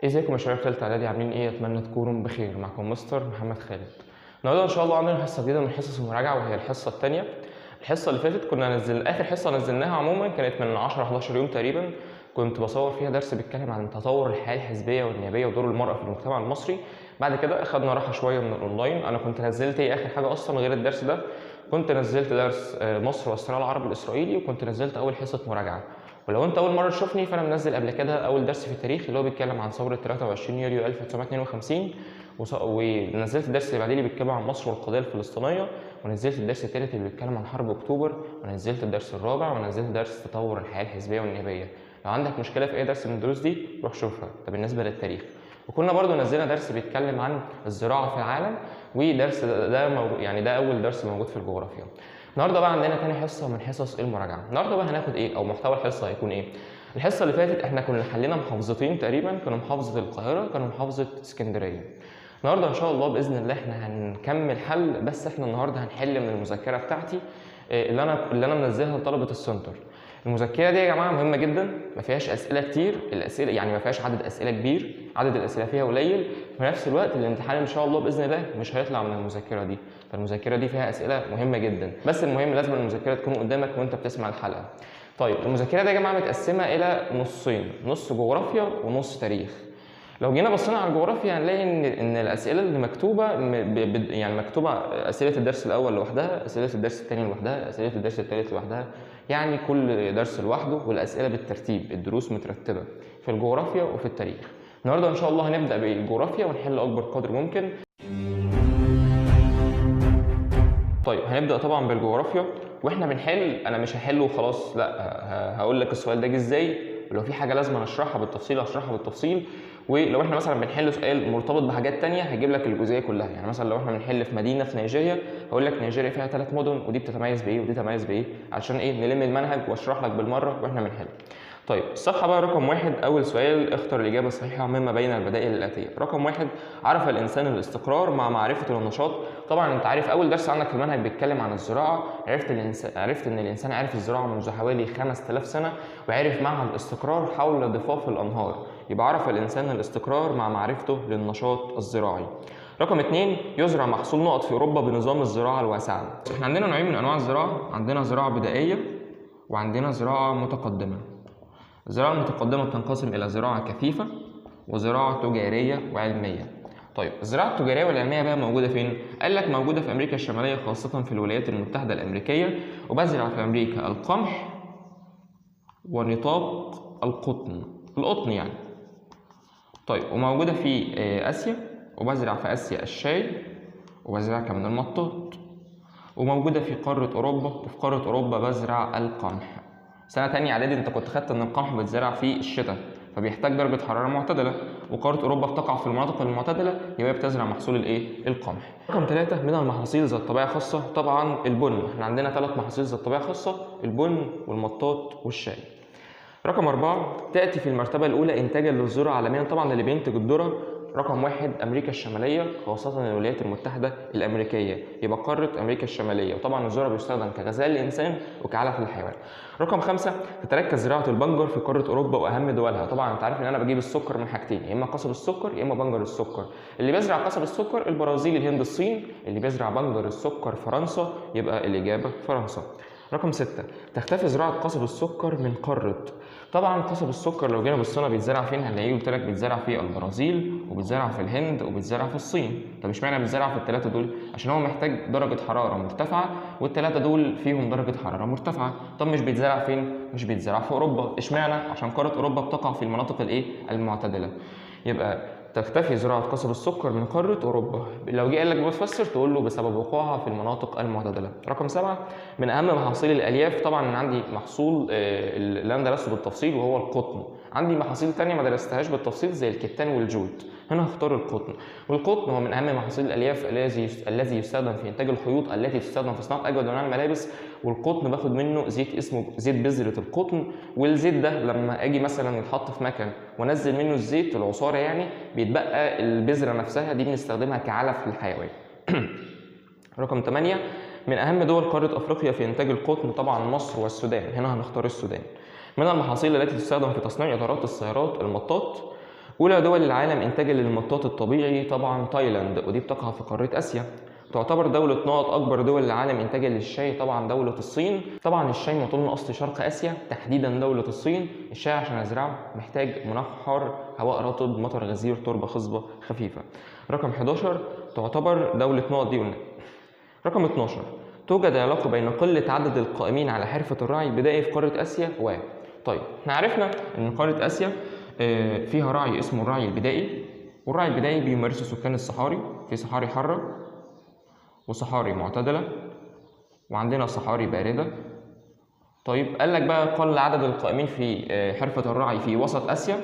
ازيكم يا شباب تالتة اعدادي عاملين ايه؟ اتمنى تكونوا بخير. معكم مستر محمد خالد. النهارده ان شاء الله عندنا حصه جديده من حصص المراجعه وهي الحصه الثانيه. الحصه اللي فاتت كنا اخر حصه نزلناها عموما كانت من 10 11 يوم تقريبا. كنت بصور فيها درس بيتكلم عن تطور الحياه الحزبيه والنيابيه ودور المراه في المجتمع المصري. بعد كده اخدنا راحه شويه من الاونلاين. انا كنت نزلت اخر حاجه اصلا غير الدرس ده. كنت نزلت درس مصر والصراع العربي الاسرائيلي، وكنت نزلت اول حصه مراجعه. ولو انت اول مره تشوفني فانا منزل قبل كده اول درس في التاريخ اللي هو بيتكلم عن ثوره 23 يوليو 1952، ونزلت الدرس اللي بعديه اللي بيتكلم عن مصر والقضيه الفلسطينيه، ونزلت الدرس الثالث اللي بيتكلم عن حرب اكتوبر، ونزلت الدرس الرابع، ونزلت درس تطور الحياه الحزبيه والنيابيه. لو عندك مشكله في اي درس من الدروس دي روح شوفها. ده بالنسبه للتاريخ. وكنا برضو نزلنا درس بيتكلم عن الزراعه في العالم، ودرس ده اول درس موجود في الجغرافيا. النهارده بقى عندنا تاني حصه من حصص المراجعه. النهارده بقى هناخد ايه او محتوى الحصه هيكون ايه؟ الحصه اللي فاتت احنا كنا حلينا محافظتين تقريبا، كانوا محافظه القاهره كانوا محافظه اسكندريه. النهارده ان شاء الله باذن الله احنا هنكمل حل، بس احنا النهارده هنحل من المذكره بتاعتي اللي انا منزلها لطلبه السنتر. المذكره دي يا جماعه مهمه جدا، ما فيهاش اسئله كتير، الاسئله يعني ما فيهاش عدد اسئله كبير، عدد الاسئله فيها قليل. في نفس الوقت الامتحان ان شاء الله باذن الله مش هيطلع من المذكره دي. فالمذكره دي فيها اسئله مهمه جدا، بس المهم لازم المذكره تكون قدامك وانت بتسمع الحلقه. طيب المذكره دي يا جماعه متقسمه الى نصين، نص جغرافيا ونص تاريخ. لو جينا بصينا على الجغرافيا هنلاقي ان الاسئله اللي مكتوبه يعني مكتوبه اسئله الدرس الاول لوحدها، اسئله الدرس الثاني لوحدها، اسئله الدرس الثالث لوحدها، يعني كل درس لوحده، والاسئله بالترتيب، الدروس مترتبه في الجغرافيا وفي التاريخ. النهارده ان شاء الله هنبدا بالجغرافيا ونحل اكبر قدر ممكن. طيب هنبدا طبعا بالجغرافيا، واحنا بنحل انا مش هحله وخلاص، لا هقول لك السؤال ده جه ازاي، ولو في حاجه لازم اشرحها بالتفصيل هشرحها بالتفصيل. ولو احنا مثلا بنحل سؤال مرتبط بحاجات تانية هجيب لك الجزئيه كلها. يعني مثلا لو احنا بنحل في مدينه في نيجيريا هقول لك نيجيريا فيها 3 مدن ودي بتتميز بايه ودي تتميز بايه، عشان ايه نلم المنهج واشرح لك بالمره واحنا بنحل. طيب الصفحه بقى رقم 1، اول سؤال اختر الاجابه الصحيحه مما بين البدائل الاتيه. رقم 1، عرف الانسان الاستقرار مع معرفه النشاط. طبعا انت عارف اول درس عندك في المنهج بيتكلم عن الزراعه، عرفت ان الانسان عرف الزراعه منذ حوالي 5000 سنه، وعرف معها الاستقرار حول ضفاف الانهار. يبقى عرف الانسان الاستقرار مع معرفته للنشاط الزراعي. رقم 2، يزرع محصول نقط في اوروبا بنظام الزراعه الواسعه. احنا عندنا نوعين من انواع الزراعه، عندنا زراعه بدائيه وعندنا زراعه متقدمه. الزراعه المتقدمه بتنقسم الى زراعه كثيفه وزراعه تجاريه وعلميه. طيب الزراعه التجاريه والعلميه بقى موجوده فين؟ قال لك موجوده في امريكا الشماليه، خاصه في الولايات المتحده الامريكيه، وبزرع في امريكا القمح ونطاق القطن يعني. طيب وموجوده في اسيا، وبزرع في اسيا الشاي، وبزرع كمان المطاط. وموجوده في قاره اوروبا، وفي قاره اوروبا بزرع القمح. سنه تانية اعدادي انت كنت خدت ان القمح بيتزرع في الشتاء فبيحتاج درجه حراره معتدله، وقاره اوروبا بتقع في المناطق المعتدله يبقى بتزرع محصول القمح. رقم 3، من المحاصيل ذات طبيعه خاصه طبعا البن. احنا عندنا 3 محاصيل ذات طبيعه خاصه، البن والمطاط والشاي. رقم 4، تأتي في المرتبة الأولى إنتاجا للذرة عالميا. طبعا اللي بينتج الذرة رقم 1 أمريكا الشمالية، خاصة الولايات المتحدة الأمريكية، يبقى قارة أمريكا الشمالية. وطبعا الذرة بيستخدم كغذاء للإنسان وكعلف للحيوان. رقم 5، تتركز زراعة البنجر في قارة أوروبا وأهم دولها. طبعا أنت عارف إن أنا بجيب السكر من حاجتين، يا إما قصب السكر يا إما بنجر السكر. اللي بيزرع قصب السكر البرازيل الهند الصين، اللي بيزرع بنجر السكر فرنسا، يبقى الإجابة فرنسا. رقم 6، تختفي زراعة قصب السكر من قارة. طبعا قصب السكر لو جينا بصينا بيتزرع فين هنلاقيه قلت لك بيتزرع في البرازيل وبيتزرع في الهند وبيتزرع في الصين. طب اشمعنى بيتزرع في الثلاثه دول؟ عشان هو محتاج درجه حراره مرتفعه، والثلاثه دول فيهم درجه حراره مرتفعه. طب مش بيتزرع فين؟ مش بيتزرع في اوروبا. اشمعنى؟ عشان قاره اوروبا بتقع في المناطق المعتدله. يبقى تختفي زراعة قصب السكر من قارة أوروبا. لو جه قال لك بتفسر تقول له بسبب وقوعها في المناطق المعتدلة. رقم 7، من أهم محاصيل الألياف. طبعا أنا عندي محصول اللي أنا درسته بالتفصيل وهو القطن. عندي محاصيل تانية ما درستهاش بالتفصيل زي الكتان والجود، هنا هختار القطن. والقطن هو من أهم محاصيل الألياف الذي يستخدم في إنتاج الخيوط التي تستخدم في صناعة أجود أنواع الملابس. والقطن باخد منه زيت اسمه زيت بذرة القطن، والزيت ده لما أجي مثلا يتحط في مكان وانزل منه الزيت العصاره يعني بيتبقى البذره نفسها دي بنستخدمها كعلف للحيوان. رقم 8، من اهم دول قاره افريقيا في انتاج القطن طبعا مصر والسودان، هنا هنختار السودان. من المحاصيل التي تستخدم في تصنيع اطارات السيارات المطاط. أولى دول العالم إنتاجا للمطاط الطبيعي طبعا تايلاند، ودي بتقع في قارة آسيا. تعتبر دولة نقط أكبر دول العالم إنتاجا للشاي طبعا دولة الصين. طبعا الشاي مطل من أصل شرق آسيا تحديدا دولة الصين. الشاي عشان أزرعه محتاج مناخ حار، هواء رطب، مطر غزير، تربة خصبة خفيفة. رقم 11 تعتبر دولة نقط دي قلنا. رقم 12 توجد علاقة بين قلة عدد القائمين على حرفة الرعي البدائي في قارة آسيا طيب احنا عرفنا إن قارة آسيا فيها راعي اسمه الراعي البدائي، والراعي البدائي بيمارسه سكان الصحاري، في صحاري حارة وصحاري معتدلة وعندنا صحاري باردة. طيب قال لك بقى قل عدد القائمين في حرفة الرعي في وسط آسيا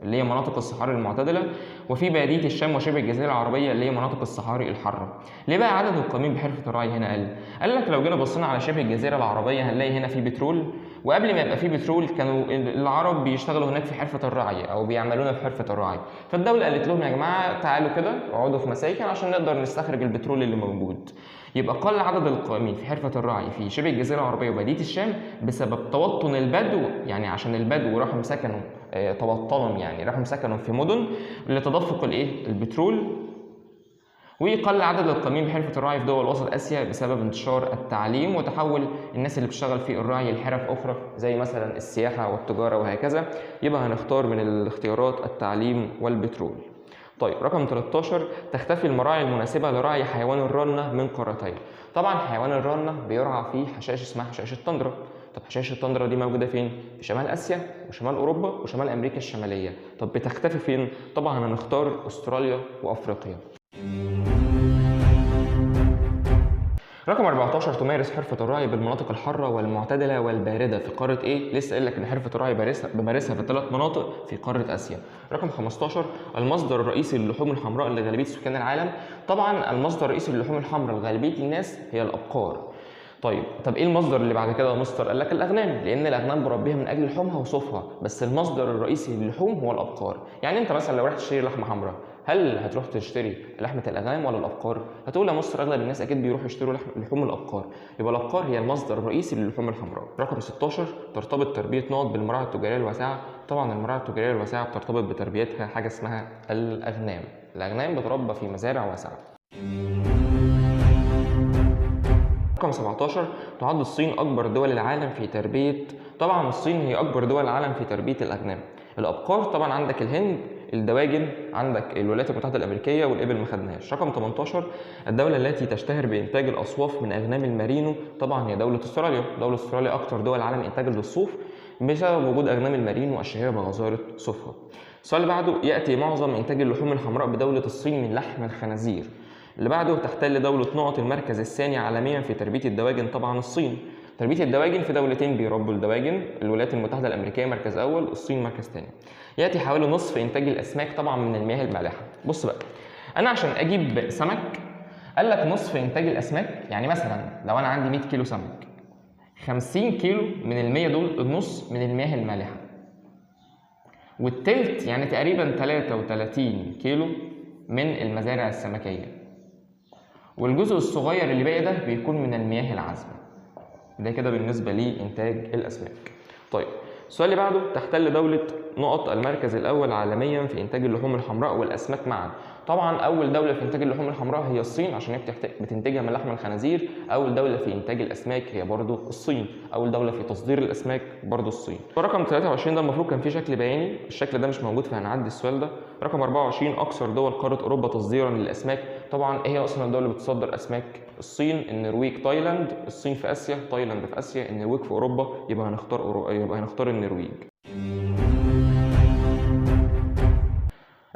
اللي هي مناطق الصحاري المعتدلة، وفي بادية الشام وشبه الجزيرة العربية اللي هي مناطق الصحاري الحارة. ليه بقى عدد القائمين بحرفة الرعي هنا قل؟ قال لك لو جينا بصينا على شبه الجزيرة العربية هنلاقي هنا في بترول، وقبل ما يبقى في بترول كانوا العرب بيشتغلوا هناك في حرفة الرعي او بيعملونا في حرفة الرعي، فالدولة قالت لهم يا جماعة تعالوا كده اقعدوا في مساكن عشان نقدر نستخرج البترول اللي موجود. يبقى قل عدد القائمين في حرفة الرعي في شبه الجزيرة العربية وبادية الشام بسبب توطن البدو، يعني عشان البدو راحوا سكنوا توطنوا، يعني راحوا سكنوا في مدن لتدفق البترول. وقل عدد القائمين بحرفة الرعي في دول وسط آسيا بسبب انتشار التعليم وتحول الناس اللي بتشتغل في الرعي لحرف أخرى زي مثلا السياحة والتجارة وهكذا. يبقى هنختار من الاختيارات التعليم والبترول. طيب رقم 13 تختفي المراعي المناسبة لرعي حيوان الرنة من قارتين. طبعا حيوان الرنة بيرعى في حشائش اسمها حشائش التندرا. طب حشائش التندرا دي موجودة فين؟ في شمال آسيا وشمال أوروبا وشمال أمريكا الشمالية. طب بتختفي فين؟ طبعا هنختار أستراليا وأفريقيا. رقم 14 تمارس حرفة الرعي بالمناطق الحارة والمعتدلة والباردة في قارة ايه؟ لسه قايل لك ان حرفة الرعي بمارسها في 3 مناطق في قارة آسيا. رقم 15 المصدر الرئيسي للحوم الحمراء لغالبية سكان العالم. طبعا المصدر الرئيسي للحوم الحمراء لغالبية الناس هي الأبقار. طب ايه المصدر اللي بعد كده يا مستر؟ قال لك الاغنام، لان الاغنام بربيها من اجل لحومها وصوفها، بس المصدر الرئيسي للحوم هو الابقار. يعني انت مثلا لو رحت تشتري لحمه حمراء هل هتروح تشتري لحمه الاغنام ولا الابقار؟ هتقول يا مستر اغلب الناس اكيد بيروحوا يشتروا لحوم الابقار، يبقى الابقار هي المصدر الرئيسي للحوم الحمراء. رقم 16 ترتبط تربيه نقط بالمراعي التجاريه الواسعه. طبعا المراعي التجاريه الواسعه بترتبط بتربيتها حاجه اسمها الاغنام. الاغنام بتربى في مزارع واسعه. رقم 17 تعد الصين أكبر دول العالم في تربية. طبعا الصين هي أكبر دول العالم في تربية الأغنام. الأبقار طبعا عندك الهند، الدواجن عندك الولايات المتحدة الأمريكية، والإبل ما خدناهاش. رقم 18 الدولة التي تشتهر بإنتاج الأصواف من أغنام المارينو طبعا هي دولة أستراليا. دولة أستراليا أكتر دول العالم إنتاجا للصوف بسبب وجود أغنام المارينو الشهيرة بغزارة صوفها. السؤال اللي بعده يأتي معظم إنتاج اللحوم الحمراء بدولة الصين من لحم الخنازير. اللي بعده تحتل دولة نقط المركز الثاني عالميا في تربية الدواجن طبعا الصين. تربية الدواجن في دولتين بيربوا الدواجن، الولايات المتحدة الأمريكية مركز أول، الصين مركز ثاني. يأتي حوالي نصف إنتاج الأسماك طبعا من المياه المالحة. بص بقى أنا عشان أجيب سمك قال لك نصف إنتاج الأسماك، يعني مثلا لو أنا عندي 100 كيلو سمك 50 كيلو من ال100 دول النص من المياه المالحة، والتلت يعني تقريبا 33 كيلو من المزارع السمكية، والجزء الصغير اللي باقي ده بيكون من المياه العذبة. ده كده بالنسبة لإنتاج الأسماك. طيب السؤال اللي بعده تحتل دولة نقط المركز الأول عالميا في إنتاج اللحوم الحمراء والأسماك معا. طبعا أول دولة في إنتاج اللحوم الحمراء هي الصين عشان هي بتنتجها من لحم الخنازير. أول دولة في إنتاج الأسماك هي برضو الصين. أول دولة في تصدير الأسماك برضو الصين. رقم 23 ده المفروض كان فيه شكل بياني، الشكل ده مش موجود فهنعدي السؤال ده. رقم 24 أكثر دول قارة أوروبا تصديرا للأسماك. طبعا إيه هي أصلا الدولة اللي بتصدر أسماك؟ الصين، النرويج، تايلاند. الصين في آسيا، تايلاند في آسيا، النرويج في أوروبا. يبقى هنختار النرويج.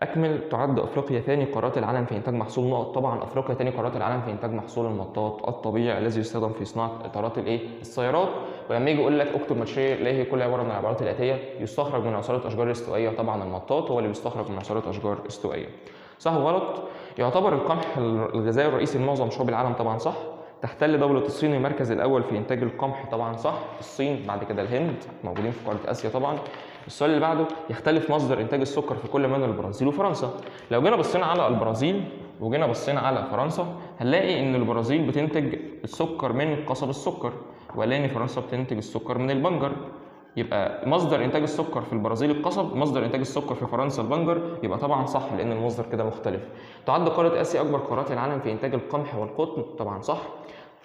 أكمل. تعد أفريقيا ثاني قارات العالم في إنتاج محصول نقط. طبعا أفريقيا ثاني قارات العالم في إنتاج محصول المطاط الطبيعي الذي يستخدم في صناعة إطارات السيارات. ولما يجي يقول لك اكتب ماتشيه اللي هي كل عبارة من العبارات الآتية: يستخرج من عصارة أشجار استوائية. طبعا المطاط هو اللي بيستخرج من عصارة أشجار استوائية. صح وغلط؟ يعتبر القمح الغذائي الرئيسي لمعظم شعوب العالم. طبعا صح. تحتل دولة الصين المركز الأول في إنتاج القمح. طبعا صح. الصين، بعد كده الهند، موجودين في قارة آسيا طبعا. السؤال اللي بعده يختلف مصدر إنتاج السكر في كل من البرازيل وفرنسا. لو جينا بصينا على البرازيل وجينا بصينا على فرنسا هنلاقي إن البرازيل بتنتج السكر من قصب السكر، وهنلاقي إن فرنسا بتنتج السكر من البنجر. يبقى مصدر انتاج السكر في البرازيل القصب، مصدر انتاج السكر في فرنسا البنجر، يبقى طبعا صح لان المصدر كده مختلف. تعد قاره اسيا اكبر قارات العالم في انتاج القمح والقطن، طبعا صح.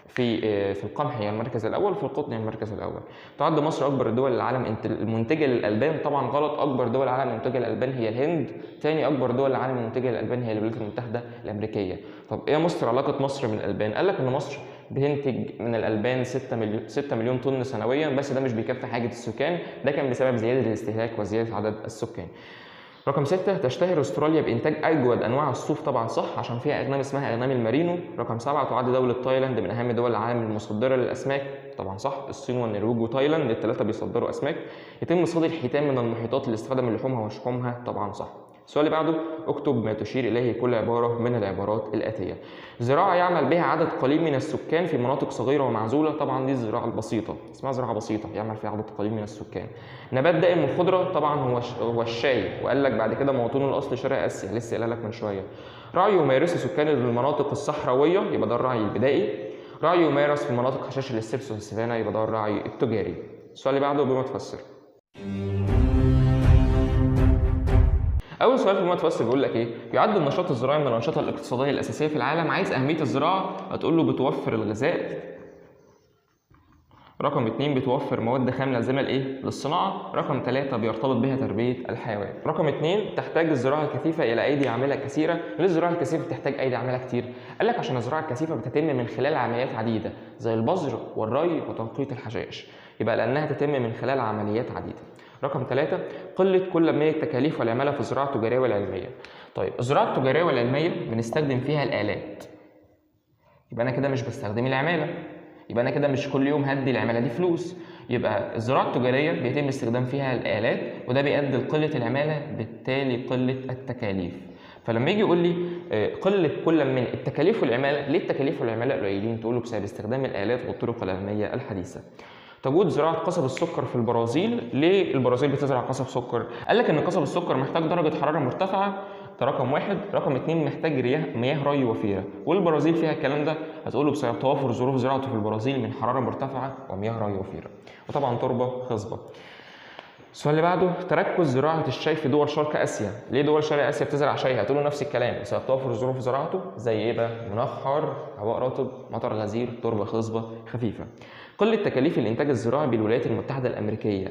في القمح هي المركز الاول، وفي القطن هي المركز الاول. تعد مصر اكبر دول العالم المنتجه للالبان، طبعا غلط. اكبر دول العالم منتجه للالبان هي الهند. ثاني اكبر دول العالم منتجه للالبان هي الولايات المتحده الامريكيه. طب ايه مصر علاقه مصر من الالبان؟ قال لك ان مصر بتنتج من الالبان 6 مليون طن سنويا، بس ده مش بيكفي حاجه السكان، ده كان بسبب زياده الاستهلاك وزياده عدد السكان. رقم 6 تشتهر استراليا بانتاج اجود انواع الصوف، طبعا صح عشان فيها اغنام اسمها اغنام المارينو. رقم 7 تعد دوله تايلاند من اهم دول العالم المصدره للاسماك، طبعا صح. الصين والنرويج وتايلاند الثلاثه بيصدروا اسماك. يتم صيد الحيتان من المحيطات للاستفاده من لحومها وشحومها، طبعا صح. السؤال اللي بعده اكتب ما تشير اليه كل عباره من العبارات الاتيه. زراعه يعمل بها عدد قليل من السكان في مناطق صغيره ومعزوله، طبعا دي الزراعه البسيطه، اسمها زراعه بسيطه يعمل فيها عدد قليل من السكان. نبات دائم الخضره، طبعا هو الشاي، وقال لك بعد كده موطنه الاصلي شرق اسيا، لسه قايلها لك من شويه. رعي يمارسه سكان المناطق الصحراويه، يبقى ده الرعي البدائي. رعي يمارس في مناطق حشائش الاستبس والسفانه، يبقى ده الرعي التجاري. السؤال اللي بعده بما تفسر. اول سؤال في بما تفسر بيقول لك ايه؟ يعد النشاط الزراعي من الانشطه الاقتصاديه الاساسيه في العالم. عايز اهميه الزراعه، هتقول له بتوفر الغذاء. رقم 2 بتوفر مواد خام لازمه للصناعه. رقم 3 بيرتبط بها تربيه الحيوان. رقم 2 تحتاج الزراعه الكثيفه الى ايدي عامله كثيره. ليه الزراعه الكثيفه بتحتاج ايدي عامله كتير؟ قال لك عشان الزراعه الكثيفه بتتم من خلال عمليات عديده زي البذر والري وتنقية الحشائش، يبقى لانها تتم من خلال عمليات عديده. رقم 3 قله كل من التكاليف والعماله في الزراعه التجاريه والعلميه. طيب الزراعه التجاريه والعلميه بنستخدم فيها الالات، يبقى انا كده مش بستخدم العماله، يبقى انا كده مش كل يوم هدي العماله دي فلوس. يبقى الزراعه التجاريه بيتم استخدام فيها الالات، وده بيؤدي لقله العماله، بالتالي قله التكاليف. فلما يجي يقول لي قله كل من التكاليف والعماله، ليه التكاليف والعماله قليلين؟ تقول له بسبب استخدام الالات والطرق العلميه الحديثه. تجود زراعه قصب السكر في البرازيل. ليه البرازيل بتزرع قصب سكر؟ قال لك ان قصب السكر محتاج درجه حراره مرتفعه، ده رقم 1. رقم 2 محتاج مياه ري وفيره، والبرازيل فيها الكلام ده، هتقوله بسبب توافر ظروف زراعته في البرازيل من حراره مرتفعه ومياه ري وفيره، وطبعا تربه خصبه. السؤال اللي بعده تركز زراعه الشاي في دول شرق اسيا. ليه دول شرق اسيا بتزرع شاي؟ هتقوله نفس الكلام، بسبب توافر ظروف زراعته زي ايه بقى؟ مناخ حار، هواء رطب، مطر غزير، تربه خصبه خفيفه. قله تكاليف الانتاج الزراعي بالولايات المتحده الامريكيه.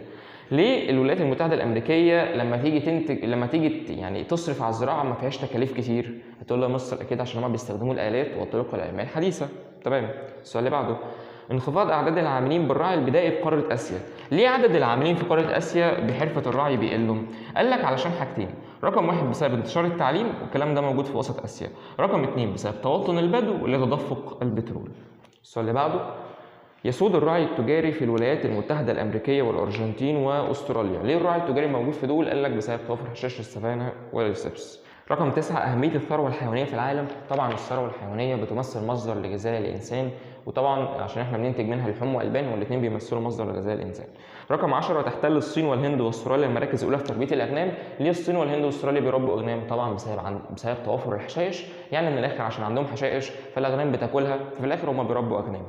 ليه الولايات المتحده الامريكيه لما تيجي تنتج، لما تيجي يعني تصرف على الزراعه ما فيهاش تكاليف كتير؟ هتقول له مصر اكيد عشان هم بيستخدموا الالات والطرق العلميه الحديثه. تمام. السؤال اللي بعده انخفاض اعداد العاملين بالرعي البدائي في قاره اسيا. ليه عدد العاملين في قاره اسيا بحرفه الرعي بيقلوا؟ قال لك علشان حاجتين. رقم 1 بسبب انتشار التعليم، والكلام ده موجود في وسط اسيا. رقم 2 بسبب توطن البدو لتدفق البترول. السؤال اللي بعده يسود الرعي التجاري في الولايات المتحدة الأمريكية والأرجنتين وأستراليا. ليه الرعي التجاري موجود في دول؟ قال لك بسبب توافر حشائش السافانا والسبس. رقم 9 أهمية الثروة الحيوانية في العالم. طبعا الثروة الحيوانية بتمثل مصدر لغذاء الإنسان، وطبعا عشان احنا بننتج منها لحوم وألبان، والاثنين بيمثلوا مصدر لغذاء الإنسان. رقم 10 تحتل الصين والهند واستراليا المراكز الأولى في تربية الأغنام. ليه الصين والهند واستراليا بيربوا أغنام؟ طبعا بسبب توافر الحشائش، يعني من الآخر عشان عندهم حشائش فالأغنام بتاكلها، ففي الآخر هم بيربوا أغنام.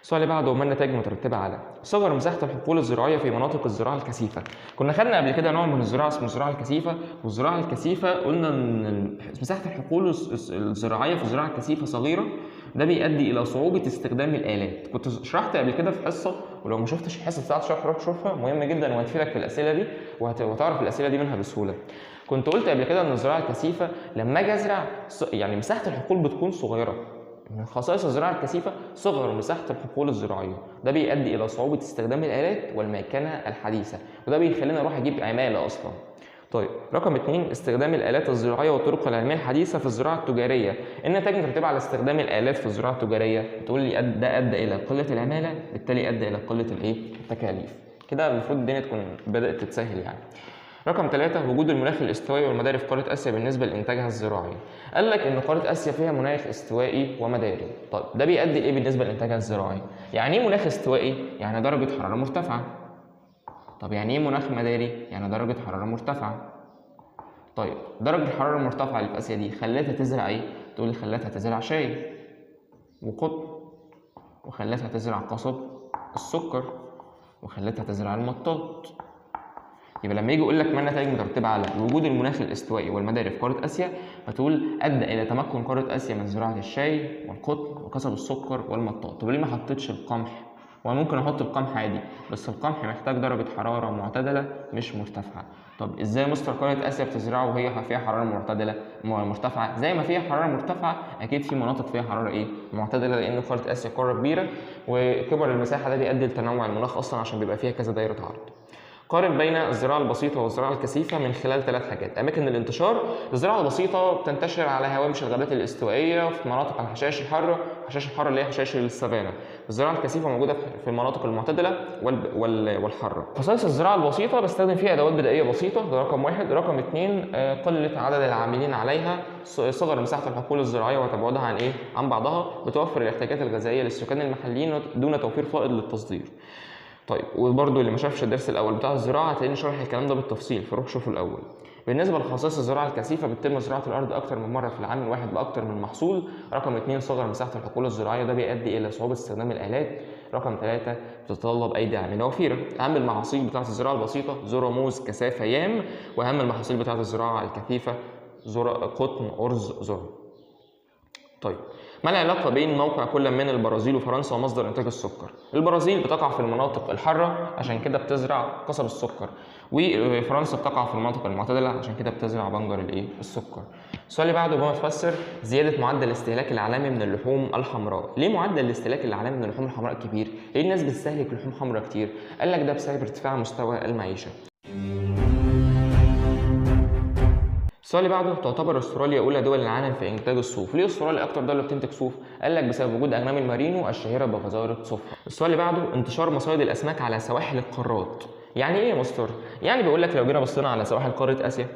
السؤال اللي بعده وما النتائج المترتبه على صغر مساحه الحقول الزراعيه في مناطق الزراعه الكثيفه. كنا خدنا قبل كده نوع من الزراعه اسمه الزراعه الكثيفه، والزراعه الكثيفه قلنا ان مساحه الحقول الزراعيه في الزراعه الكثيفه صغيره، ده بيؤدي الى صعوبه استخدام الالات. كنت شرحت قبل كده في حصه، ولو ما شفتش الحصه بتاعت شرح روح شوفها، مهمه جدا وهتفيدك في الاسئله دي، وهتعرف الاسئله دي منها بسهوله. كنت قلت قبل كده ان الزراعه الكثيفه لما اجي ازرع يعني مساحه الحقول بتكون صغيره. من خصائص الزراعة الكثيفة صغر مساحة الحقول الزراعية، ده بيؤدي إلى صعوبة استخدام الآلات والميكنة الحديثة، وده بيخلينا نروح أجيب عمالة أصلا. طيب رقم 2 استخدام الآلات الزراعية والطرق العلمية الحديثة في الزراعة التجارية. النتائج المترتبة على استخدام الآلات في الزراعة التجارية تقول لي ده أدى إلى قلة العمالة، بالتالي أدى إلى قلة التكاليف. كده المفروض الدنيا تكون بدأت تتسهل يعني. رقم 3 وجود المناخ الاستوائي والمداري في قارة آسيا بالنسبة لإنتاجها الزراعي. قال لك إن قارة آسيا فيها مناخ استوائي ومداري. طيب ده بيؤدي لإيه بالنسبة لإنتاجها الزراعي؟ يعني إيه مناخ استوائي؟ يعني درجة حرارة مرتفعة. طب يعني إيه مناخ مداري؟ يعني درجة حرارة مرتفعة. طيب درجة الحرارة المرتفعة اللي في آسيا دي خلتها تزرع إيه؟ تقول لي خلتها تزرع شاي وقطن، وخلتها تزرع قصب السكر، وخلتها تزرع المطاط. يبقى لما يجي يقول لك ما النتائج مترتبه على وجود المناخ الاستوائي والمداري في قاره اسيا، هتقول ادى الى تمكن قاره اسيا من زراعه الشاي والقطن وقصب السكر والمطاط. طب ليه ما حطيتش القمح؟ وممكن احط القمح عادي، بس القمح محتاج درجه حراره معتدله مش مرتفعه. طب ازاي مستر قاره اسيا بتزرعه وهي فيها حراره معتدله مرتفعه؟ زي ما فيها حراره مرتفعه اكيد في مناطق فيها حراره ايه معتدله، لان قاره اسيا قاره كبيره وكبر المساحه ده بيؤدي لتنوع المناخ اصلا عشان بيبقى فيها كذا دايره عرض. قارن بين الزراعة البسيطة والزراعة الكثيفة من خلال 3 حاجات. أماكن الانتشار: الزراعة البسيطة بتنتشر على هوامش الغابات الاستوائية في مناطق الحشائش الحارة، الحشائش الحارة اللي هي حشائش السافانا. الزراعة الكثيفة موجودة في المناطق المعتدلة والحارة. خصائص الزراعة البسيطة: بستخدم فيها أدوات بدائية بسيطة، ده رقم 1. رقم 2 قلة عدد العاملين عليها، صغر مساحة الحقول الزراعية وتباعدها عن بعضها، بتوفر الاحتياجات الغذائية للسكان المحليين دون توفير فائض للتصدير. طيب وبرده اللي ما شافش الدرس الاول بتاع الزراعه هتلاقيني شارح الكلام ده بالتفصيل، فروح شوفوا الاول. بالنسبه لخصائص الزراعه الكثيفه: بتتم زراعه الارض اكثر من مره في العام الواحد باكثر من محصول. رقم 2 صغر مساحه الحقول الزراعيه، ده بيؤدي الى صعوبه استخدام الالات. رقم 3 بتتطلب ايدي عامله وفيره. اهم المحاصيل بتاعه الزراعه البسيطه: ذره، موز، كثافه، يام. واهم المحاصيل بتاعه الزراعه الكثيفه: قطن، ارز، ذره. طيب ما العلاقة بين موقع كل من البرازيل وفرنسا ومصدر إنتاج السكر؟ البرازيل بتقع في المناطق الحارة عشان كده بتزرع قصب السكر، وفرنسا بتقع في المناطق المعتدلة عشان كده بتزرع بنجر السكر. السؤال اللي بعده: بما تفسر زيادة معدل الاستهلاك العالمي من اللحوم الحمراء. ليه معدل الاستهلاك العالمي من اللحوم الحمراء كبير؟ ليه الناس بتستهلك لحوم حمراء كتير؟ قال لك ده بسبب ارتفاع مستوى المعيشة. السؤال اللي بعده: تعتبر استراليا اولى دول العالم في انتاج الصوف. ليه استراليا اكتر دوله بتنتج صوف؟ قال لك بسبب وجود اغنام المارينو الشهيره بغزاره صوفها. السؤال اللي بعده: انتشار مصايد الاسماك على سواحل القارات. يعني ايه يا مستر؟ يعني بيقول لك لو جينا بصينا على سواحل قاره اسيا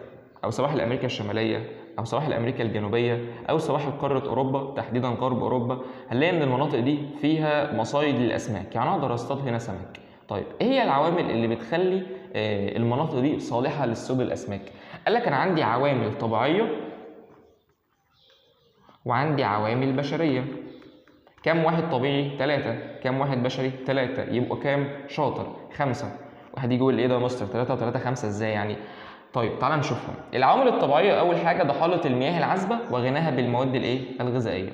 او سواحل امريكا الشماليه او سواحل امريكا الجنوبيه او سواحل قاره اوروبا تحديدا غرب اوروبا، هنلاقي ان المناطق دي فيها مصايد للاسماك، يعني اقدر اصطاد هنا سمك. طيب ايه هي العوامل اللي بتخلي المناطق دي صالحه لصيد الاسماك؟ قال لك انا عندي عوامل طبيعيه وعندي عوامل بشريه. كم واحد طبيعي؟ 3. كم واحد بشري؟ 3. يبقوا كام؟ شاطر 5. واحد يجي يقول ايه ده يا مستر 3 و3 5 ازاي يعني؟ طيب تعالى نشوفهم. العوامل الطبيعيه اول حاجه ضحاله المياه العذبه وغناها بالمواد الغذائيه.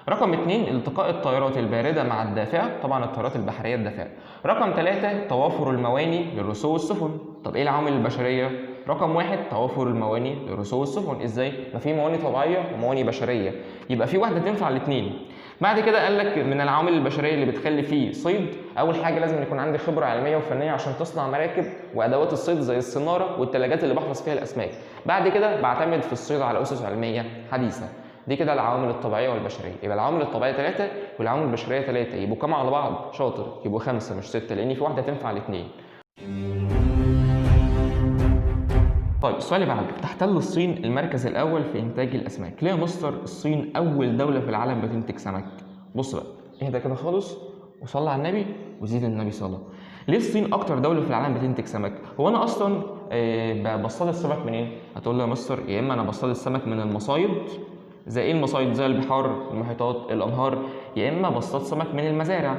رقم 2 التقاء الطائرات البارده مع الدافئه، طبعا الطائرات البحريه الدافئه. رقم 3 توافر المواني للرسو والسفن. طب ايه العوامل البشريه؟ رقم 1 توافر المواني للرسو والسفن. ازاي؟ ما في مواني طبيعيه ومواني بشريه، يبقى في واحده تنفع الاثنين. بعد كده قال لك من العوامل البشريه اللي بتخلي فيه صيد: اول حاجه لازم يكون عندي خبره علميه وفنيه عشان تصنع مراكب وادوات الصيد زي الصناره والثلاجات اللي بحفظ فيها الاسماك. بعد كده بعتمد في الصيد على اسس علميه حديثه. دي كده العوامل الطبيعيه والبشريه. يبقى العوامل الطبيعيه 3 والعوامل البشريه 3، يبقوا كام على بعض؟ شاطر، يبقوا 5 مش 6 لان في واحده تنفع الاثنين. طيب السؤال اللي بعده: تحتل الصين المركز الاول في انتاج الاسماك. ليه يا مستر الصين اول دوله في العالم بتنتج سمك؟ بص بقى اهدى كده خالص وصلي على النبي وزيد النبي صلاه. ليه الصين اكتر دوله في العالم بتنتج سمك؟ هو انا اصلا بصطاد السمك منين؟ هتقول لي يا مستر يا اما انا بصطاد السمك من المصايد، زي ايه المصايد؟ زي البحار، المحيطات، الانهار، يا اما بصطاد سمك من المزارع.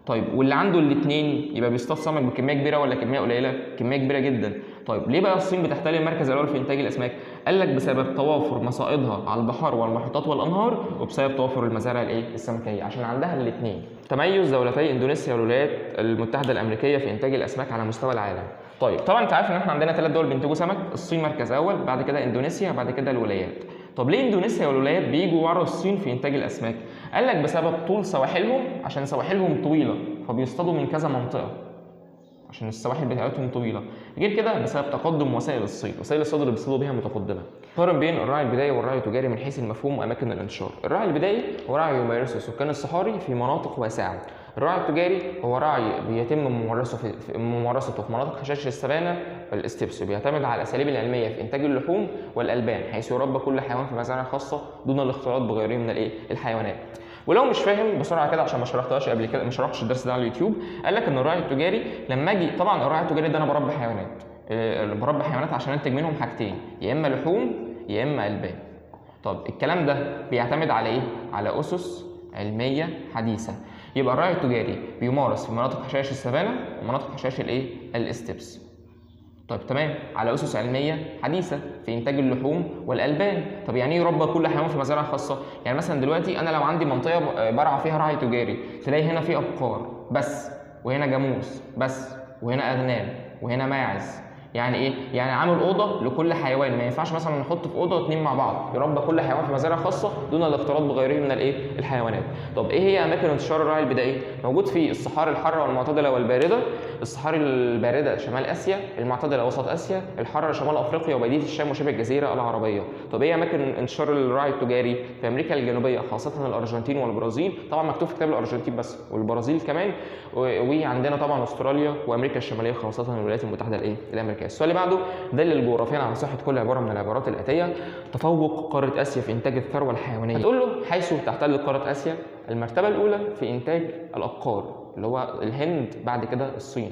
طيب واللي عنده الاثنين يبقى بيصطاد سمك بكميه كبيره ولا كميه قليله؟ كميه كبيره جدا. طيب ليه بقى الصين بتحتل المركز الاول في انتاج الاسماك؟ قال لك بسبب توافر مصائدها على البحار والمحيطات والانهار، وبسبب توافر المزارع السمكيه، عشان عندها الاثنين. تميز دولتي اندونيسيا والولايات المتحده الامريكيه في انتاج الاسماك على مستوى العالم. طيب طبعا انت عارف ان احنا عندنا 3 دول بينتجوا سمك، الصين مركز اول، بعد كده اندونيسيا، بعد كده الولايات. طب ليه اندونيسيا والولايات بيجوا ورا الصين في انتاج الاسماك؟ قال لك بسبب طول سواحلهم، عشان سواحلهم طويله فبيصطادوا من كذا منطقه عشان السواحل بتاعتهم طويله. غير كده بسبب تقدم وسائل الصيد، وسائل الصيد اللي بيصطادوا بيها متقدمه. قارن بين الراعي البدائي والراعي التجاري من حيث المفهوم واماكن الانتشار. الراعي البدائي هو راعي يمارسه سكان الصحاري في مناطق واسعه. الراعي التجاري هو راعي بيتم ممارسته في مناطق حشائش السافانا والاستبس، بيعتمد على الاساليب العلميه في انتاج اللحوم والالبان، حيث يربى كل حيوان في مزارع خاصه دون الاختلاط بغيره من الحيوانات. ولو مش فاهم بسرعه كده عشان ما شرحتهاش قبل كده، ما شرحتش الدرس ده على اليوتيوب، قال لك ان الراعي التجاري لما اجي، طبعا الراعي التجاري ده انا بربي حيوانات، عشان انتج منهم حاجتين، يا اما لحوم يا اما البان. طب الكلام ده بيعتمد على ايه؟ على اسس علميه حديثه. يبقى الرعي التجاري بيمارس في مناطق حشائش السافانا ومناطق حشائش الايه؟ الاستبس. طيب تمام، على اسس علميه حديثه في انتاج اللحوم والالبان. طب يعني ايه يربى كل حيوان في مزارع خاصه؟ يعني مثلا دلوقتي انا لو عندي منطقه برعى فيها رعي تجاري، تلاقي هنا في ابقار بس، وهنا جاموس بس، وهنا اغنام، وهنا ماعز. يعني ايه؟ يعني عامل اوضه لكل حيوان، ما ينفعش مثلا نحط في اوضه اتنين مع بعض، يربى كل حيوان في مزارع خاصه دون الاختلاط بغيره من الايه؟ الحيوانات. طب ايه هي اماكن انتشار الرعي البدائي؟ موجود في الصحاري الحاره والمعتدله والبارده. الصحاري البارده شمال اسيا، المعتدله وسط اسيا، الحاره شمال افريقيا وبلديه الشام وشبه الجزيره العربيه. طب ايه اماكن انتشار الرعي التجاري؟ في امريكا الجنوبيه خاصه الارجنتين والبرازيل، طبعا مكتوب في كتاب الارجنتين بس، والبرازيل كمان، وعندنا طبعا استراليا وامريكا الشماليه خاصه الولايات المتحده الايه؟ الامريكيه. السؤال اللي بعده، دلل جغرافيا على صحه كل عباره من العبارات الاتيه. تفوق قاره اسيا في انتاج الثروه الحيوانيه. هتقول له حيث تحتل قاره اسيا المرتبه الاولى في انتاج الابقار اللي هو الهند، بعد كده الصين،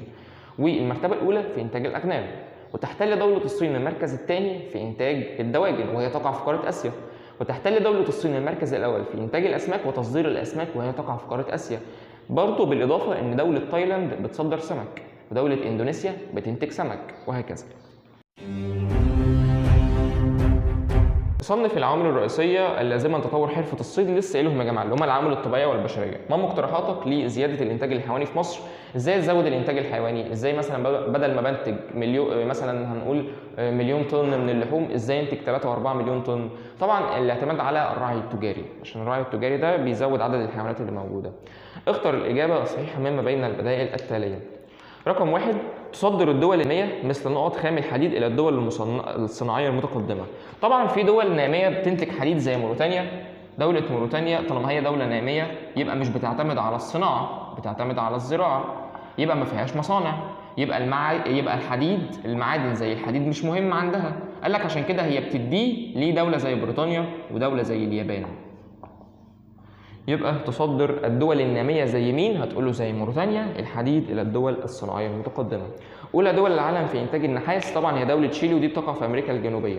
والمرتبه الاولى في انتاج الاغنام. وتحتل دوله الصين المركز الثاني في انتاج الدواجن وهي تقع في قاره اسيا. وتحتل دوله الصين المركز الاول في انتاج الاسماك وتصدير الاسماك وهي تقع في قاره اسيا. برضه بالاضافه ان دوله تايلاند بتصدر سمك، ودوله اندونيسيا بتنتج سمك، وهكذا. صنف العوامل الرئيسيه اللازمه لتطور حرفه الصيد. لسه قايلهم يا جماعه، اللي هم العوامل الطبيعيه والبشريه. ما مقترحاتك لزياده الانتاج الحيواني في مصر؟ ازاي تزود الانتاج الحيواني؟ ازاي مثلا بدل ما بنتج مليون، مثلا هنقول مليون طن من اللحوم، ازاي انتج 3 و4 مليون طن؟ طبعا الاعتماد على الرعي التجاري، عشان الرعي التجاري ده بيزود عدد الحيوانات اللي موجوده. اختر الاجابه الصحيحه مما بين البدائل التاليه. رقم 1، تصدر الدول النامية مثل نقط خام الحديد إلى الدول الصناعية المتقدمة. طبعا في دول نامية بتنتج حديد زي موريتانيا. دولة موريتانيا طالما هي دولة نامية يبقى مش بتعتمد على الصناعة، بتعتمد على الزراعة، يبقى ما فيهاش مصانع، يبقى الحديد، المعادن زي الحديد مش مهم عندها. قال لك عشان كده هي بتديه لدولة زي بريطانيا ودولة زي اليابان. يبقى تصدر الدول النامية زي مين؟ هتقوله زي موريتانيا الحديد إلى الدول الصناعية المتقدمة. أولى دول العالم في إنتاج النحاس طبعا هي دولة تشيلي، ودي بتقع في أمريكا الجنوبية.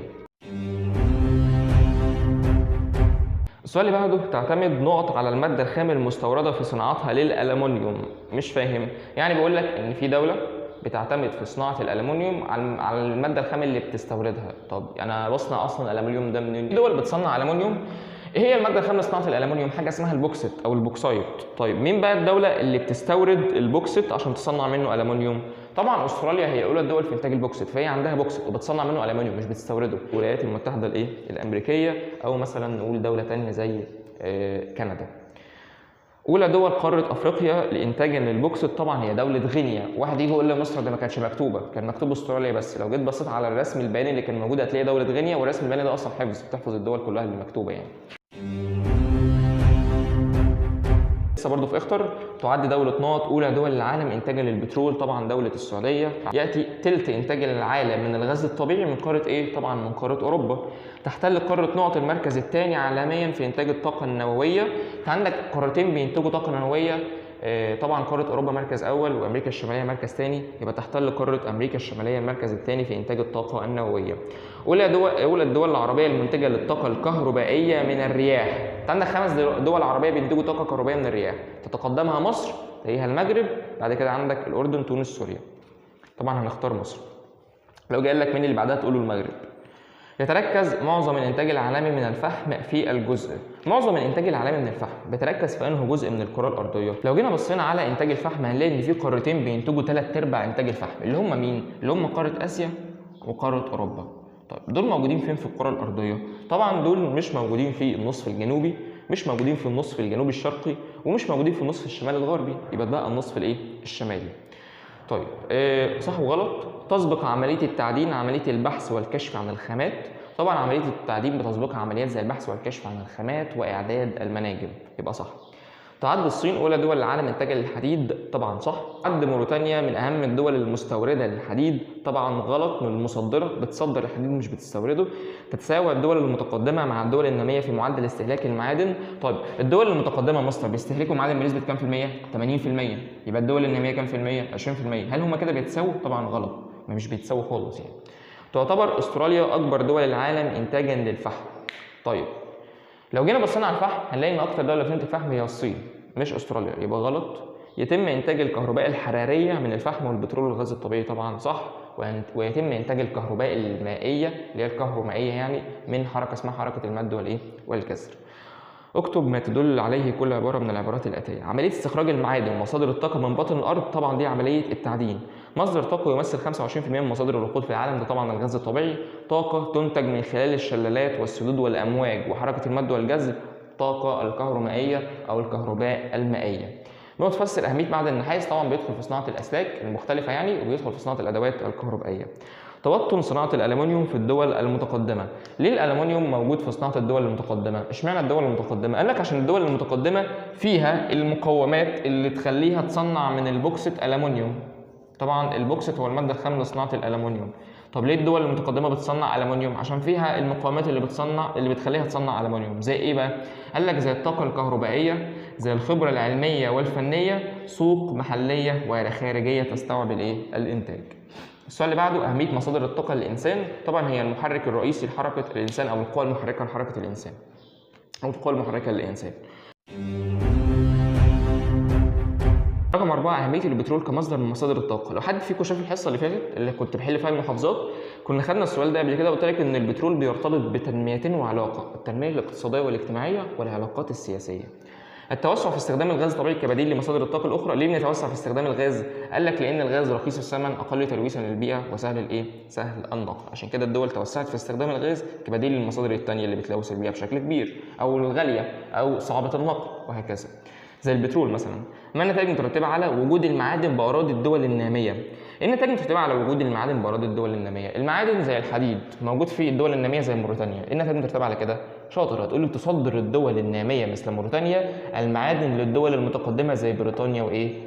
السؤال اللي بعده، تعتمد نقط على المادة الخام المستوردة في صناعتها للألمنيوم. مش فاهم. يعني بيقول لك إن في دولة بتعتمد في صناعة الألمنيوم على المادة الخام اللي بتستوردها. طب أنا بصنع أصلا الألمنيوم ده منين؟ دول بتصنع ألمنيوم. ايه هي الماده الخام لصناعه الالومنيوم؟ حاجه اسمها البوكسيت او البوكسايت. طيب مين بقى الدوله اللي بتستورد البوكسيت عشان تصنع منه الومنيوم؟ طبعا استراليا هي اولى الدول في انتاج البوكسيت، فهي عندها بوكسيت وبتصنع منه الومنيوم مش بتستورده. الولايات المتحده الامريكيه، او مثلا نقول دوله ثانيه زي كندا. اولى دول قاره افريقيا لانتاج البوكسيت طبعا هي دوله غينيا. واحد يجي يقول لي مصر ده ما كانتش مكتوبه، كان مكتوب استراليا بس. لو جيت بصيت على الرسم البياني اللي كان موجود هتلاقي دوله غينيا، والرسم البياني ده اصلا حفظ، بتحفظ الدول كلها اللي مكتوبه يعني. لسه برضه في اختر، تعد دولة نقط أولى دول العالم إنتاجا للبترول طبعا دولة السعودية. يأتي تلت إنتاج العالم من الغاز الطبيعي من قارة إيه؟ طبعا من قارة أوروبا. تحتل قارة نقط المركز الثاني عالميا في إنتاج الطاقة النووية. أنت عندك قارتين بينتجوا طاقة نووية، طبعا قارة أوروبا مركز أول وأمريكا الشمالية مركز ثاني، يبقى تحتل قارة أمريكا الشمالية المركز الثاني في إنتاج الطاقة النووية. أولى الدول العربية المنتجة للطاقة الكهربائية من الرياح. أنت عندك 5 دول عربية بينتجوا طاقة كهربائية من الرياح، تتقدمها مصر، تليها المغرب، بعد كده عندك الأردن، تونس، سوريا. طبعا هنختار مصر. لو جاي لك مين اللي بعدها تقوله المغرب. يتركز معظم الانتاج العالمي من الفحم في الجزء. معظم الانتاج العالمي من الفحم بيتركز في انه جزء من الكره الارضيه. لو جينا بصينا على انتاج الفحم هنلاقي ان في قارتين بينتجوا 3/4 انتاج الفحم، اللي هم مين؟ اللي هم قاره اسيا وقاره اوروبا. طيب دول موجودين فين في الكره الارضيه؟ طبعا دول مش موجودين في النصف الجنوبي، مش موجودين في النصف الجنوبي الشرقي، ومش موجودين في النصف الشمالي الغربي، يبقى بقى النصف الشمالي. طيب صح وغلط. تسبق عمليه التعدين عمليه البحث والكشف عن الخامات. طبعا عمليه التعدين بتسبقها عمليات زي البحث والكشف عن الخامات واعداد المناجم، يبقى صح. تعد الصين اولى دول العالم انتاجا للحديد، طبعا صح. تعد موريتانيا من اهم الدول المستورده للحديد، طبعا غلط. من المصدره، بتصدر الحديد مش بتستورده. تتساوى الدول المتقدمه مع الدول الناميه في معدل استهلاك المعادن. طيب الدول المتقدمه مصر بيستهلكوا معادن بنسبه كام في الميه؟ 80%. يبقى الدول الناميه كام في الميه؟ 20%. هل هم كده بيتساووا؟ طبعا غلط، مش بيتساووا خالص يعني. تعتبر استراليا اكبر دول العالم انتاجا للفحم. طيب لو جينا بصينا على الفحم هنلاقي ان اكتر دوله بتنتج فحم هي الصين، مش استراليا، يبقى غلط. يتم انتاج الكهرباء الحراريه من الفحم والبترول والغاز الطبيعي، طبعا صح. ويتم انتاج الكهرباء المائيه اللي هي الكهرومائيه يعني من حركه اسمها حركه المد والايه والجزر. اكتب ما تدل عليه كل عباره من العبارات الاتيه. عمليه استخراج المعادن ومصادر الطاقه من باطن الارض، طبعا دي عمليه التعدين. مصدر طاقه يمثل 25% من مصادر الوقود في العالم، ده طبعا الغاز الطبيعي. طاقه تنتج من خلال الشلالات والسدود والامواج وحركه المد والجزر، طاقه الكهرومائيه او الكهرباء المائيه. نقطة تفسر أهمية معدن النحاس، طبعا بيدخل في صناعة الأسلاك المختلفة يعني، وبيدخل في صناعة الأدوات الكهربائية. توطن صناعة الألمنيوم في الدول المتقدمة. ليه الألمنيوم موجود في صناعة الدول المتقدمة؟ اشمعنى الدول المتقدمة؟ قال لك عشان الدول المتقدمة فيها المقومات اللي تخليها تصنع من البوكسيت ألمنيوم. طبعا البوكسيت هو المادة الخام لصناعة الألمنيوم. طب ليه الدول المتقدمة بتصنع ألمنيوم؟ عشان فيها المقومات اللي بتخليها تصنع ألمنيوم. زي إيه بقى؟ قال لك زي الطاقة الكهربائية، زي الخبرة العلمية والفنية، سوق محلية وخارجية تستوعب الإنتاج. السؤال اللي بعده، أهمية مصادر الطاقة للإنسان. طبعا هي المحرك الرئيسي لحركة الإنسان أو القوى المحركة لحركة الإنسان أو القوى المحركة للإنسان. رقم 4، أهمية البترول كمصدر من مصادر الطاقة. لو حد فيكم شاف الحصة اللي فاتت اللي كنت بحل فيها المحافظات، كنا خدنا السؤال ده قبل كده، قلت لك إن البترول بيرتبط بتنميتين وعلاقة، التنمية الاقتصادية والاجتماعية والعلاقات السياسية. التوسع في استخدام الغاز الطبيعي كبديل لمصادر الطاقة الأخرى. ليه بنتوسع في استخدام الغاز؟ قال لك لأن الغاز رخيص الثمن، أقل تلويثا للبيئة، وسهل سهل النقل. عشان كده الدول توسعت في استخدام الغاز كبديل للمصادر الثانية اللي بتلوث البيئة بشكل كبير، أو الغالية أو صعبة النقل وهكذا. زي البترول مثلا. ما النتائج المترتبة على وجود المعادن بأراضي الدول النامية؟ ايه النتائج المترتبة على وجود المعادن بأراضي الدول النامية؟ المعادن زي الحديد موجود في الدول النامية زي موريتانيا. ايه النتائج المترتبة على كده؟ شاطر، هتقول لي تصدر الدول النامية مثل موريتانيا المعادن للدول المتقدمة زي بريطانيا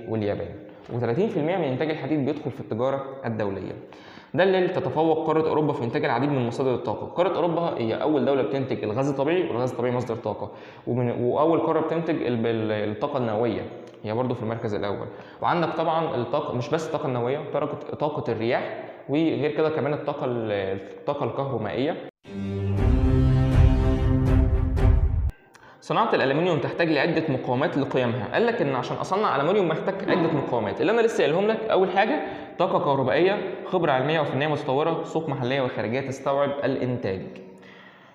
واليابان. و30% من إنتاج الحديد بيدخل في التجارة الدولية. ده اللي تتفوق قارة أوروبا في إنتاج العديد من مصادر الطاقة. قارة أوروبا هي أول دولة بتنتج الغاز الطبيعي، والغاز الطبيعي مصدر طاقة، وأول قارة بتنتج الطاقة النووية، هي برضه في المركز الأول. وعندك طبعا الطاقة، مش بس الطاقة النووية، طاقة الرياح، وغير كده كمان الطاقة الكهرومائية. صناعة الألمنيوم تحتاج لعدة مقاومات لقيامها. قال لك إن عشان أصنع ألمنيوم محتاج عدة مقاومات، اللي أنا لسه قايلهم لك. أول حاجة طاقة كهربائية، خبرة علمية وفنية متطورة، سوق محلية وخارجية تستوعب الإنتاج.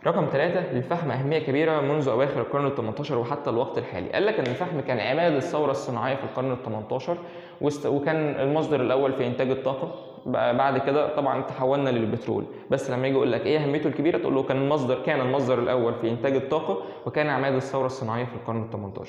رقم 3، للفحم أهمية كبيرة منذ أواخر القرن ال18 وحتى الوقت الحالي. قال لك إن الفحم كان عماد الثورة الصناعية في القرن ال18، وكان المصدر الأول في إنتاج الطاقة. بعد كده طبعا تحولنا للبترول، بس لما يجي يقول لك ايه اهميته الكبيره تقول له كان المصدر الاول في انتاج الطاقه، وكان عماد الثوره الصناعيه في القرن ال18.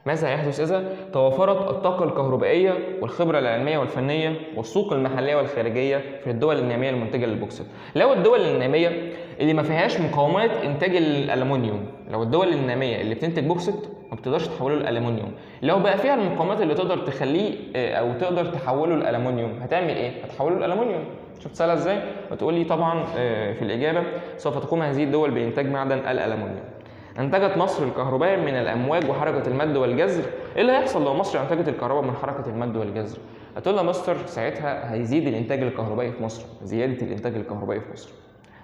ماذا يحدث إذا توافرت الطاقة الكهربائية والخبرة العلمية والفنية والسوق المحلية والخارجية في الدول النامية المنتجة للبوكسيت؟ لو الدول النامية اللي ما فيهاش مقاومات إنتاج الألمنيوم، لو الدول النامية اللي بتنتج بوكسيت ما بتقدرش تحوله لألمنيوم، لو بقى فيها المقاومات اللي تقدر تخليه أو تقدر تحوله لألمنيوم، هتعمل إيه؟ هتحوله لألمنيوم. شفت سهلة إزاي؟ وتقول لي طبعا في الإجابة سوف تقوم هذه الدول بإنتاج معدن الألمنيوم. انتجت مصر الكهرباء من الامواج وحركه المد والجزر. ايه اللي هيحصل لو مصر انتجت الكهرباء من حركه المد والجزر؟ هتقول لها مستر ساعتها هيزيد الانتاج الكهربائي في مصر، زياده الانتاج الكهربائي في مصر.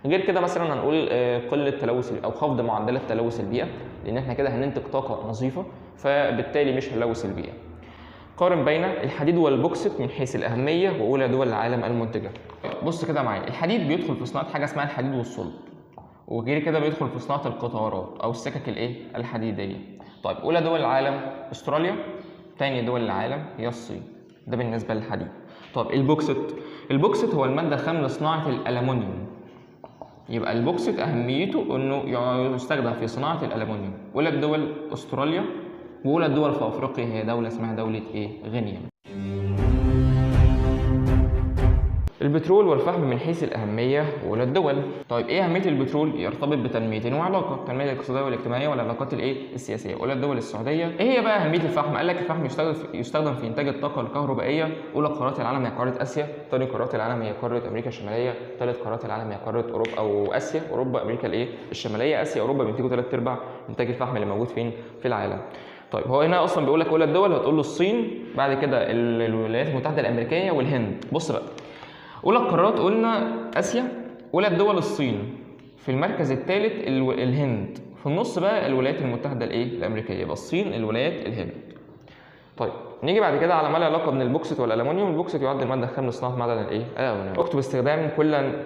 غير كده مثلا هنقول قله تلوث او خفض معدلات تلوث البيئه، لان احنا كده هننتج طاقه نظيفه فبالتالي مش هنلوث البيئه. قارن بين الحديد والبوكسيت من حيث الاهميه واولى دول العالم المنتجه. بص كده معايا، الحديد بيدخل في صناعه حاجه اسمها الحديد والصلب، وغير كده بيدخل في صناعة القطارات أو السكك الحديدية. طيب أولى دول العالم أستراليا، تاني دول العالم هي الصين. ده بالنسبة للحديد. طيب البوكسيت هو المادة الخام لصناعة الألمنيوم. يبقى البوكسيت أهميته إنه يستخدم في صناعة الألمنيوم. أولى الدول أستراليا، وأولى الدول في أفريقيا هي دولة اسمها دولة غينيا. البترول والفحم من حيث الأهمية وأولى الدول. طيب إيه أهمية البترول؟ يرتبط بتنميتين وعلاقة، التنمية الاقتصادية والاجتماعية والعلاقات السياسية. أولى الدول السعودية. إيه هي بقى أهمية الفحم؟ قال لك الفحم يستخدم في إنتاج الطاقة الكهربائية. أولى قارات العالم هي قارة آسيا، ثاني قارات العالم هي قارة أمريكا الشمالية، ثالث قارات العالم هي قارة أوروبا أو آسيا، أوروبا أمريكا الشمالية، آسيا أوروبا بينتجوا 3/4 إنتاج الفحم اللي موجود فين؟ في العالم. طيب هو هنا أصلا بيقول لك أولى الدول، هتقول له الصين، بعد كده الولايات المتحدة الأمريكية والهند. بص بقى، أولى القارات قلنا آسيا، أولى الدول الصين، في المركز الثالث الهند، في النص بقى الولايات المتحده الامريكيه، يبقى الصين، الولايات، الهند. طيب نيجي بعد كده على ما له علاقه من البوكسيت والالومنيوم. البوكسيت يعد الماده الخام لصناعه معدن الالومنيوم. اكتب استخدام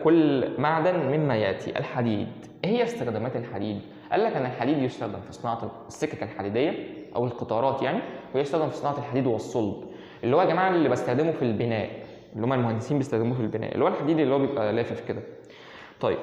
كل معدن مما ياتي. الحديد، ايه هي استخدامات الحديد؟ قال لك ان الحديد يستخدم في صناعه السكك الحديديه او القطارات يعني، ويستخدم في صناعه الحديد والصلب، اللي هو يا جماعه اللي بستخدمه في البناء، اللي هم المهندسين بيستخدموه في البناء، اللي هو الحديد اللي هو بيبقى لافف كده. طيب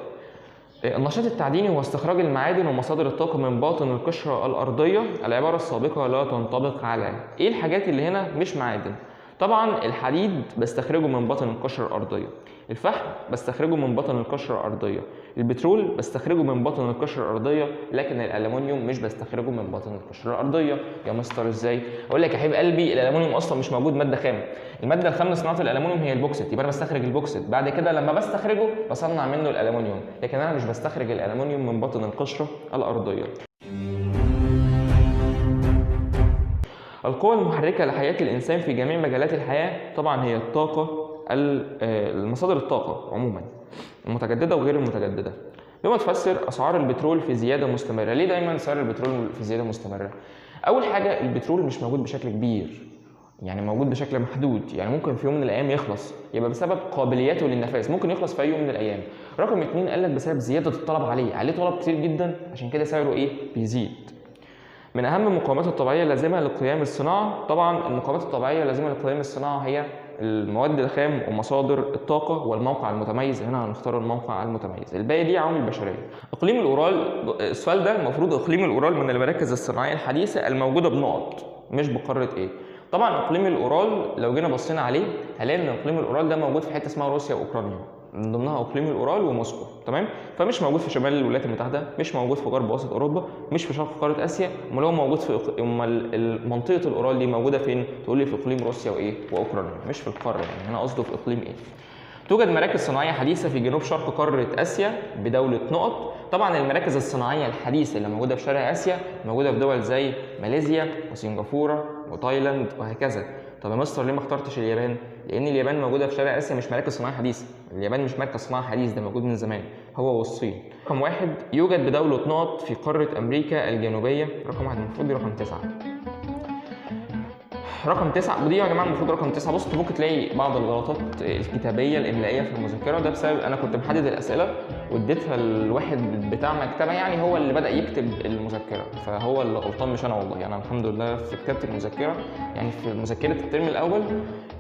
النشاط التعديني هو استخراج المعادن ومصادر الطاقة من باطن القشرة الأرضية. العبارة السابقة لا تنطبق على إيه الحاجات اللي هنا مش معادن؟ طبعا الحديد بستخرجه من باطن القشرة الأرضية، الفحم بستخرجه من باطن القشرة الأرضية، البترول بستخرجه من باطن القشرة الأرضية، لكن الألمنيوم مش بستخرجه من باطن القشرة الأرضية. يا مستر ازاي؟ أقول لك يا حبيب قلبي، الألمنيوم أصلا مش موجود مادة خام. المادة الخام لصناعة الألمنيوم هي البوكسيت، يبقى أنا بستخرج البوكسيت، بعد كده لما بستخرجه بصنع منه الألمنيوم، لكن أنا مش بستخرج الألمنيوم من باطن القشرة الأرضية. القوى المحركة لحياة الإنسان في جميع مجالات الحياة طبعا هي الطاقة، المصادر الطاقة عموما، المتجددة وغير المتجددة. بما تفسر أسعار البترول في زيادة مستمرة. ليه دايما سعر البترول في زيادة مستمرة؟ أول حاجة البترول مش موجود بشكل كبير، يعني موجود بشكل محدود، يعني ممكن في يوم من الأيام يخلص، يبقى بسبب قابليته للنفاذ ممكن يخلص في أي يوم من الأيام. رقم 2 قال لك بسبب زيادة الطلب عليه طلب كتير جدا، عشان كده سعره بيزيد. من أهم المقاومات الطبيعية اللازمة لقيام الصناعة، طبعا المقاومات الطبيعية اللازمة لقيام الصناعة هي المواد الخام ومصادر الطاقة والموقع المتميز. هنا هنختار الموقع المتميز. الباقي دي عوامل بشرية. إقليم الأورال، السؤال ده المفروض إقليم الأورال من المراكز الصناعية الحديثة الموجودة بنقط، مش بقارة إيه. طبعا إقليم الأورال لو جينا بصينا عليه هنلاقي إن إقليم الأورال ده موجود في حتة اسمها روسيا وأوكرانيا، من ضمنها اقليم الاورال وموسكو، تمام؟ فمش موجود في شمال الولايات المتحده، مش موجود في غرب وسط اوروبا، مش في شرق قاره اسيا. امال هو موجود في منطقه الاورال دي موجوده فين؟ تقول لي في اقليم روسيا واوكرانيا، مش في القاره يعني. هنا قصده في اقليم ايه؟ توجد مراكز صناعيه حديثه في جنوب شرق قاره اسيا بدوله نقط. طبعا المراكز الصناعيه الحديثه اللي موجوده في شرق اسيا موجوده في دول زي ماليزيا وسنغافوره وتايلاند وهكذا. طب يا مستر ليه ما اخترتش اليابان؟ لان اليابان موجوده في شرق اسيا، مش مراكز صناعيه حديثه. اليابان مش مركز صناعي حديث، ده موجود من زمان، هو والصين. رقم 1 يوجد بدوله نقط في قاره امريكا الجنوبيه. رقم 1 المفروض دي رقم 9. رقم 9 ودي يا جماعه المفروض رقم 9. بص ممكن تلاقي بعض الغلطات الكتابيه الاملائيه في المذكره، ده بسبب انا كنت محدد الاسئله واديتها لواحد بتاع مكتبه، يعني هو اللي بدا يكتب المذكره، فهو اللي غلطان مش انا والله. انا الحمد لله في كتابه المذكره، يعني في مذكره الترم الاول،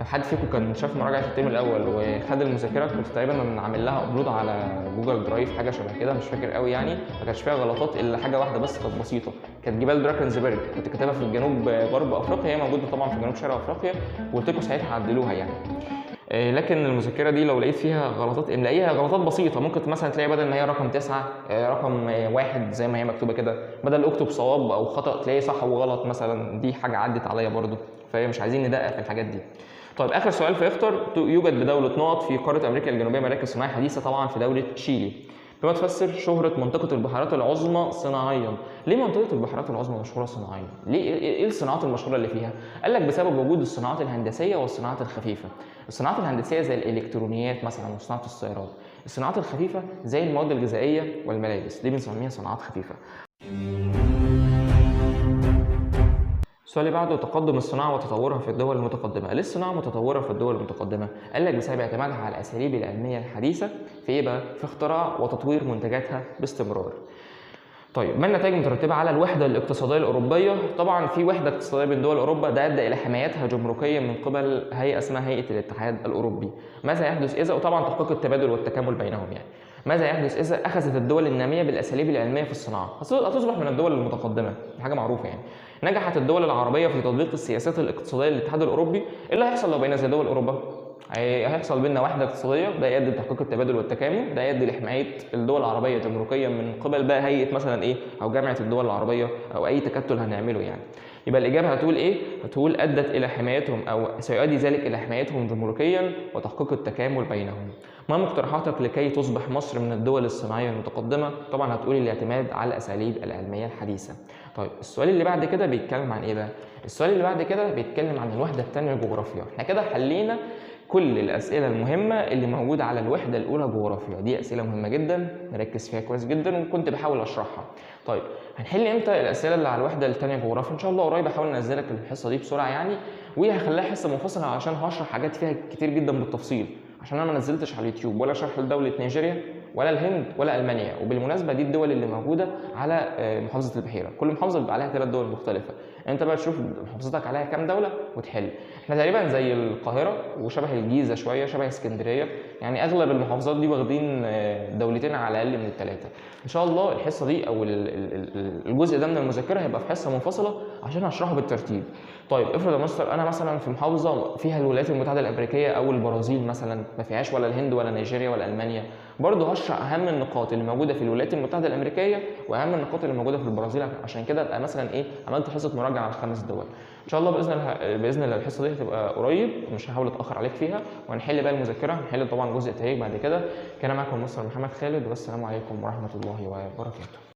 حد فيكم كان شاف مراجعه الترم الاول وخد المذكره، كنت تقريبا عامل لها ابلود على جوجل درايف حاجه شبه كده، مش فاكر قوي يعني، ما كانش فيها غلطات الا حاجه واحده بس كانت بسيطه، كانت جبال دراكنزبرج، كنت كاتبها في الجنوب غرب افريقيا، هي موجوده طبعا في جنوب شرق افريقيا، وقلت لكم ساعتها عدلوها يعني. لكن المذكره دي لو لقيت فيها غلطات املائيه، غلطات بسيطه، ممكن مثلا تلاقي بدل ما هي رقم 9 رقم 1 زي ما هي مكتوبه كده، بدل اكتب صواب او خطا تلاقي صح وغلط مثلا، دي حاجه عدت عليا برده، فهي مش عايزين ندقق في الحاجات دي. طيب اخر سؤال في اختر، يوجد بدوله نقط في قاره امريكا الجنوبيه مراكز صناعيه حديثه، طبعا في دوله تشيلي. بما تفسر شهرة منطقة البحيرات العظمى صناعيا. ليه منطقة البحيرات العظمى مشهورة صناعيا؟ ليه ايه الصناعات المشهورة اللي فيها؟ قال لك بسبب وجود الصناعات الهندسية والصناعات الخفيفة. الصناعات الهندسية زي الالكترونيات مثلا وصناعة السيارات. الصناعات الخفيفة زي المواد الغذائية والملابس، دي بنسميها صناعات خفيفة. السؤال اللي بعده، تقدم الصناعة وتطورها في الدول المتقدمة. ليه الصناعة متطورة في الدول المتقدمة؟ قال لك بسبب اعتمادها على الأساليب العلمية الحديثة في إيه بقى؟ في اختراع وتطوير منتجاتها باستمرار. طيب ما النتائج المترتبة على الوحدة الاقتصادية الأوروبية؟ طبعا في وحدة اقتصادية بين دول أوروبا، ده أدى إلى حمايتها جمركيا من قبل هيئة اسمها هيئة الاتحاد الأوروبي. ماذا يحدث إذا، وطبعا تحقيق التبادل والتكامل بينهم يعني. ماذا يحدث إذا أخذت الدول النامية بالأساليب العلمية في الصناعة؟ هتصبح من الدول المتقدمة، دي حاجة معروفة يعني. نجحت الدول العربية في تطبيق السياسات الاقتصادية للاتحاد الأوروبي. إيه اللي هيحصل لو بقينا زي دول أوروبا؟ هيحصل بيننا وحده اقتصاديه، ده يؤدي لتحقيق التبادل والتكامل، ده يؤدي لحمايه الدول العربيه جمركيا من قبل بقى هيئه مثلا ايه او جامعه الدول العربيه او اي تكتل هنعمله يعني. يبقى الاجابه هتقول ايه؟ هتقول ادت الى حمايتهم او سيؤدي ذلك الى حمايتهم جمركيا وتحقيق التكامل بينهم. ما مقترحاتك لكي تصبح مصر من الدول الصناعيه المتقدمه؟ طبعا هتقولي الاعتماد على الاساليب العلميه الحديثه. طيب السؤال اللي بعد كده بيتكلم عن ايه بقى؟ السؤال اللي بعد كده بيتكلم عن الوحده الثانيه الجغرافيه. احنا كده حلينا كل الاسئله المهمه اللي موجوده على الوحده الاولى جغرافيا. دي اسئله مهمه جدا، نركز فيها كويس جدا وكنت بحاول اشرحها. طيب هنحل امتى الاسئله اللي على الوحده الثانيه جغرافيا؟ ان شاء الله قريب هحاول انزلك الحصه دي بسرعه يعني، وهخليها حصه منفصله عشان هشرح حاجات فيها كتير جدا بالتفصيل، عشان انا ما نزلتش على اليوتيوب ولا شرح لدوله نيجيريا ولا الهند ولا المانيا. وبالمناسبه دي الدول اللي موجوده على محافظه البحيره، كل محافظه بيبقى عليها 3 دول مختلفه، انت بقى تشوف محافظتك عليها كام دوله وتحل. احنا تقريبا زي القاهره وشبه الجيزه شويه، شبه اسكندريه، يعني اغلب المحافظات دي واخدين دولتين على الاقل من الثلاثه. ان شاء الله الحصه دي او الجزء ده من المذاكره هيبقى في حصه منفصله عشان هشرحه بالترتيب. طيب افرض يا مستر انا مثلا في محافظه فيها الولايات المتحده الامريكيه او البرازيل مثلا، ما فيهاش ولا الهند ولا نيجيريا ولا المانيا، برضه هشرح اهم النقاط اللي موجوده في الولايات المتحده الامريكيه واهم النقاط اللي موجوده في البرازيل، عشان كده ابقى مثلا ايه عملت حصه مراجعه على ال5 دول. ان شاء الله باذن الله الحصه دي هتبقى قريب، مش هحاول اتاخر عليك فيها، وهنحل بقى المذاكره، هنحل طبعا جزء التاريخ بعد كده. كان معاكم مستر محمد خالد، والسلام عليكم ورحمه الله وبركاته.